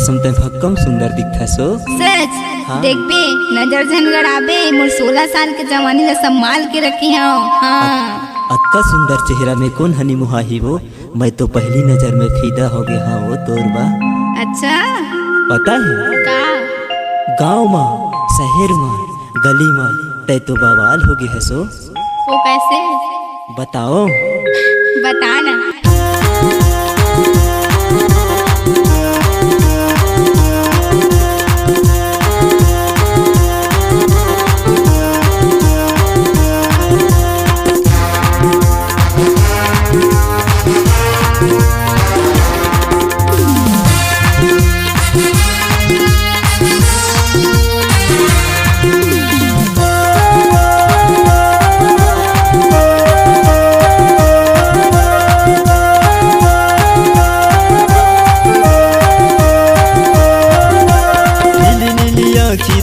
समते भक्कम सुंदर दिखता सो। सच हाँ। देख बे नजर झनगड़ आबे मोर 16 साल के जवानी ला संभाल के रखी हूँ। हाँ अक्का सुंदर चेहरा में कौन हनी मुहाही वो, मैं तो पहली नजर में फीदा हो गया हाँ वो तोरबा। अच्छा पता है का गाँव में शहर में गली में तय तो बवाल हो गई है सो। वो कैसे बताओ बता ना।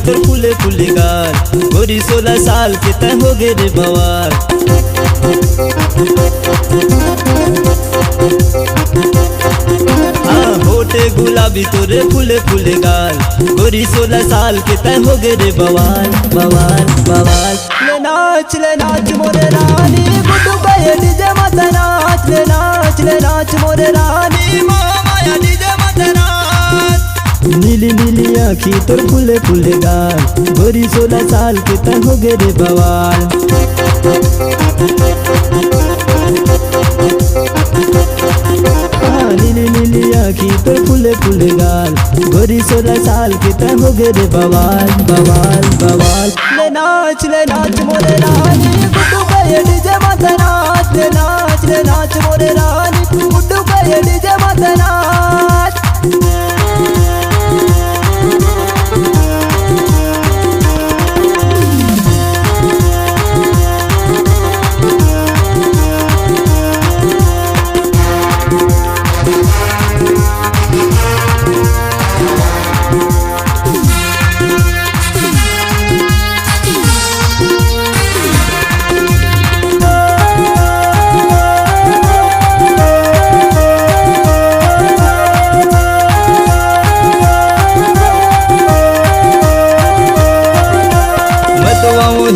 तोर फूले फूले गाल गोरी 16 साल के तय हो गए रे बवाल। हाँ होटे गुलाबी तोरे फूले फूले गाल गोरी 16 साल के तय हो गए रे बवाल बवाल बवाल। ले नाच मोरे रानी गुड्डू कहे डीजे मत नाच। ले नाच मोरे रानी माया डीजे मत नाच। नीली नीली आँखी तोर फूले फूले गाल गोरी 16 साल के तय हो गए रे बवाल। हाँ नीली नीली आँखी तोर फूले फूले गाल गोरी 16 साल के तय हो गए रे बवाल बवाल बवाल। ले नाच मोरे रानी गुड्डू कहे डीजे मत नाच। ले नाच मोरे रानी गुड्डू कहे डीजे मत नाच।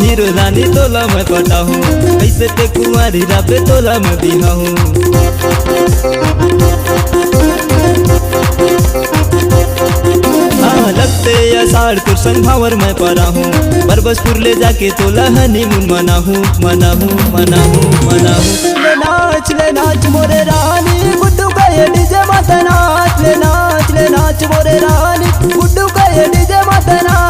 हीरो रानी तोला मैं पटा हूँ ऐसे ते कुंवारी राबे तोला मैं बिहा हूँ। हाँ लगते अषाढ़ तुर संग भावर मैं परा हूँ बरबसपुर ले जाके तोला हनीमून मना हूँ। ले नाच मोरे रानी गुड्डू कहे डीजे मत नाच। ले नाच मोरे रानी गुड्डू कहे डीजे मत नाच।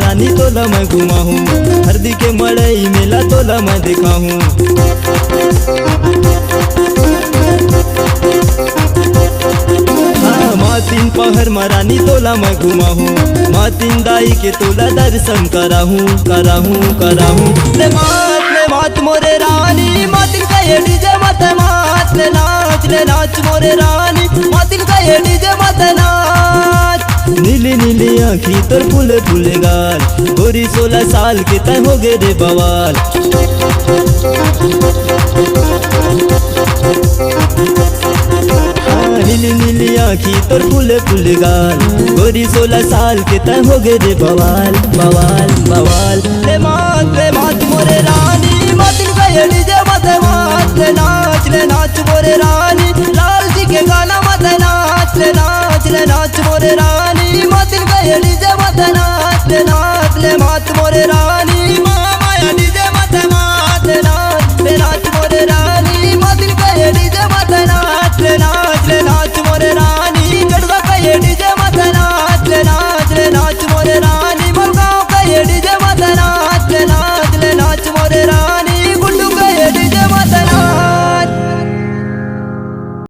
रानी तोला मैं घुमा हूँ हरदी के मड़ई मेला तोला मैं देखा हूँ। हाँ मातिन पहर मरानी तोला मैं घुमा हूँ मातिन दाई के तोला दर्शन करा हूँ। ले मात मोरे रानी मातिन कहे डीजे मत नाच। ले नाच मोरे रानी मातिन कहे डीजे मत नाच। नीली नीली आँखी तोर फूले फूले गाल गोरी 16 साल के तय हो गए रे बवाल। नीली नीली आँखी तोर फूले फूले गाल गोरी 16 साल के तय हो गए रे बवाल बवाल बवाल। ले मात मोरे रानी मातिन कहे डीजे मत नाच। ले नाच मोरे रानी